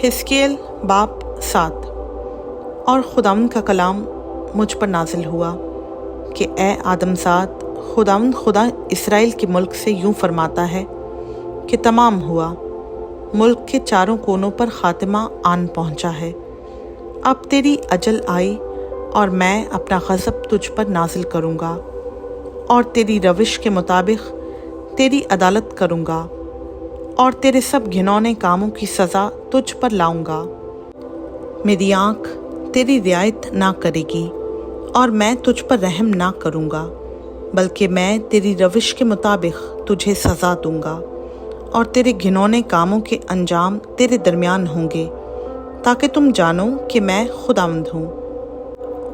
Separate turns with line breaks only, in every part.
हिस्कियल बाब 7। और खुदावंद का कलाम मुझ पर नाजिल हुआ कि ए आदमजाद, खुदावंद खुदा इसराइल के मुल्क से यूं फरमाता है कि तमाम हुआ, मुल्क के चारों कोनों पर खातिमा आन पहुंचा है। अब तेरी अजल आई और मैं अपना गज़ब तुझ पर नाजिल करूँगा और तेरी रविश के मुताबिक तेरी अदालत करूँगा और तेरे सब घिनौने कामों की सज़ा तुझ पर लाऊंगा। मेरी आँख तेरी रियायत ना करेगी और मैं तुझ पर रहम ना करूँगा, बल्कि मैं तेरी रविश के मुताबिक तुझे सज़ा दूँगा और तेरे घिनौने कामों के अंजाम तेरे दरमियान होंगे, ताकि तुम जानो कि मैं खुदावंद हूँ।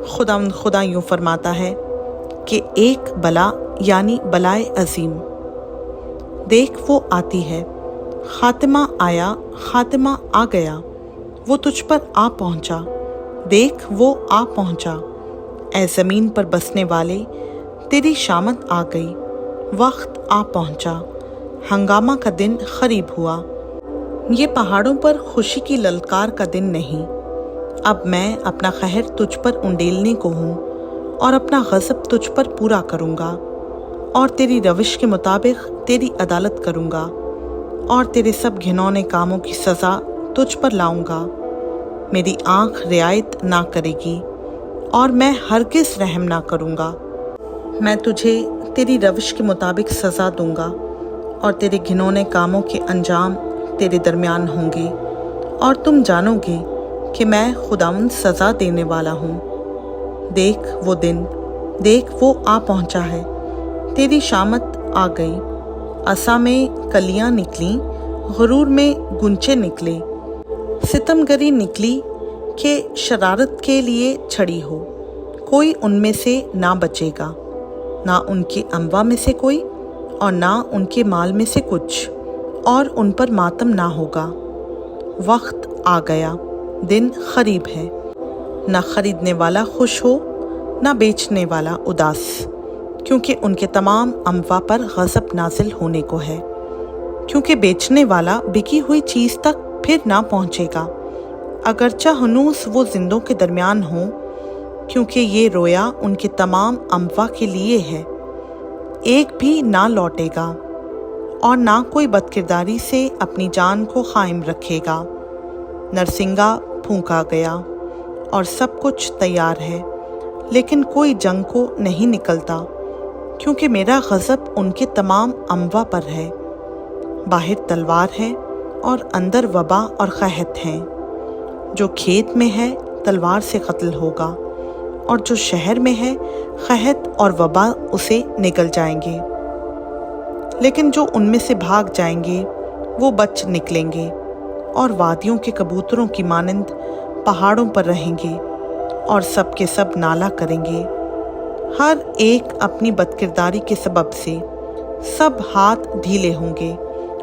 खुदावंद खुदा यूँ फरमाता है कि एक बला यानी बलाए अजीम देख वो आती है, खातिमा आया, खातिमा आ गया, वो तुझ पर आ पहुँचा, देख वो आ पहुँचा। ऐ ज़मीन पर बसने वाले, तेरी शामत आ गई, वक्त आ पहुँचा, हंगामा का दिन करीब हुआ। ये पहाड़ों पर खुशी की ललकार का दिन नहीं। अब मैं अपना कहर तुझ पर उंडेलने को हूँ और अपना गज़ब तुझ पर पूरा करूँगा और तेरी रविश के मुताबिक तेरी अदालत करूँगा और तेरे सब घिनौने कामों की सज़ा तुझ पर लाऊंगा। मेरी आँख रियायत ना करेगी और मैं हरगिज़ रहम ना करूँगा। मैं तुझे तेरी रविश के मुताबिक सज़ा दूँगा और तेरे घिनौने कामों के अंजाम तेरे दरमियान होंगे और तुम जानोगे कि मैं खुदावंद सज़ा देने वाला हूँ। देख वो दिन, देख वो आ पहुँचा है, तेरी शामत आ गई। असा में कलियां निकली, गुरूर में गुंचे निकले, सितमगरी निकली कि शरारत के लिए छड़ी हो। कोई उनमें से ना बचेगा, ना उनके अम्वा में से कोई और ना उनके माल में से कुछ, और उन पर मातम ना होगा। वक्त आ गया, दिन करीब है, ना खरीदने वाला खुश हो, ना बेचने वाला उदास, क्योंकि उनके तमाम अम्वा पर गज़ब नाजिल होने को है। क्योंकि बेचने वाला बिकी हुई चीज़ तक फिर ना पहुँचेगा, अगरचा हनूस वो जिंदों के दरमियान हो, क्योंकि ये रोया उनके तमाम अम्वा के लिए है। एक भी ना लौटेगा और ना कोई बदकिरदारी से अपनी जान को कायम रखेगा। नरसिंगा फूंका गया और सब कुछ तैयार है, लेकिन कोई जंग को नहीं निकलता, क्योंकि मेरा गज़ब उनके तमाम अम्वा पर है। बाहर तलवार है और अंदर वबा और कहत हैं। जो खेत में है तलवार से कत्ल होगा, और जो शहर में है कहत और वबा उसे निगल जाएंगे। लेकिन जो उनमें से भाग जाएंगे वो बच निकलेंगे और वादियों के कबूतरों की मानंद पहाड़ों पर रहेंगे और सब के सब नाला करेंगे। हर एक अपनी बदकिरदारी के सबब से सब हाथ ढीले होंगे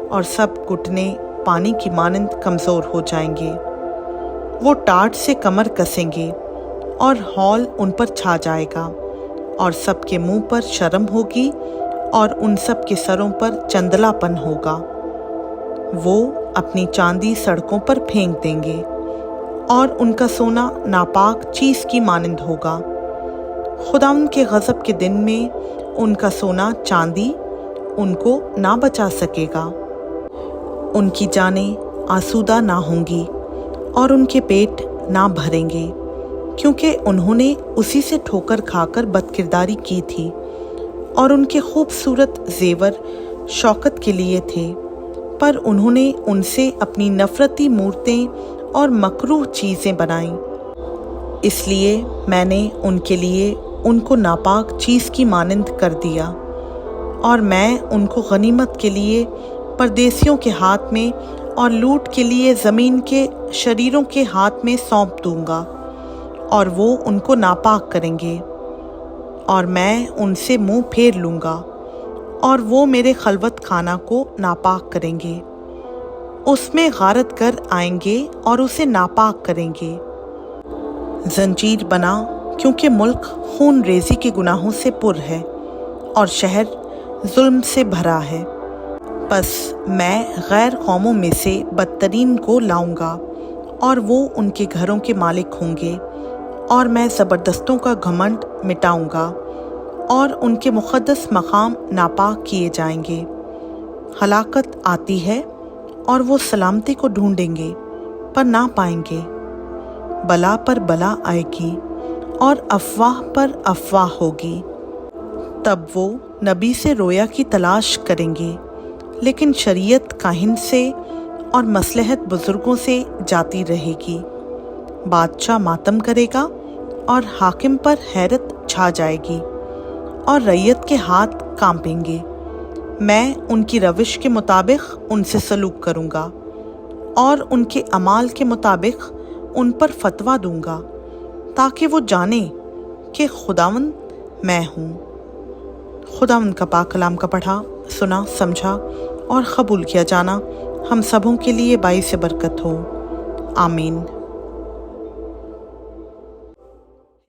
और सब घुटने पानी की मानंद कमज़ोर हो जाएंगे। वो टाट से कमर कसेंगे और हौल उन पर छा जाएगा और सबके मुंह पर शर्म होगी और उन सब के सरों पर चंदलापन होगा। वो अपनी चांदी सड़कों पर फेंक देंगे और उनका सोना नापाक चीज़ की मानंद होगा। खुदावंद के गज़ब के दिन में उनका सोना चांदी उनको ना बचा सकेगा। उनकी जानें आसूदा ना होंगी और उनके पेट ना भरेंगे, क्योंकि उन्होंने उसी से ठोकर खाकर बदकिरदारी की थी और उनके खूबसूरत जेवर शौकत के लिए थे, पर उन्होंने उनसे अपनी नफ़रती मूर्तें और मकरूह चीज़ें बनाईं। इसलिए मैंने उनके लिए उनको नापाक चीज़ की मानंद कर दिया और मैं उनको गनीमत के लिए परदेसियों के हाथ में और लूट के लिए ज़मीन के शरीरों के हाथ में सौंप दूंगा और वो उनको नापाक करेंगे और मैं उनसे मुंह फेर लूँगा और वो मेरे खलवत खाना को नापाक करेंगे। उसमें गारत कर आएंगे और उसे नापाक करेंगे। जंजीर बना, क्योंकि मुल्क खून रेजी के गुनाहों से पुर है और शहर जुल्म से भरा है। बस मैं गैर कौमों में से बदतरीन को लाऊंगा اور وہ ان کے گھروں کے مالک ہوں گے، اور میں زبردستوں کا گھمنڈ مٹاؤں گا اور ان کے مقدس مقام ناپاک کیے جائیں گے۔ ہلاکت آتی ہے اور وہ سلامتی کو ڈھونڈیں گے پر نہ پائیں گے۔ بلا پر بلا آئے گی اور افواہ پر افواہ ہوگی۔ تب وہ نبی سے رویا کی تلاش کریں گے، لیکن شریعت کاہن سے اور مصلحت بزرگوں سے جاتی رہے گی۔ بادشاہ ماتم کرے گا اور حاکم پر حیرت چھا جائے گی، اور رعیت کے ہاتھ کانپیں گے۔ میں ان کی روش کے مطابق ان سے سلوک کروں گا اور ان کے اعمال کے مطابق ان پر فتویٰ دوں گا، تاکہ وہ جانیں کہ خداوند میں ہوں۔ خداوند کا پاک کلام کا پڑھا، سنا، سمجھا اور قبول کیا جانا ہم سبوں کے لیے باعث برکت ہو۔ آمین۔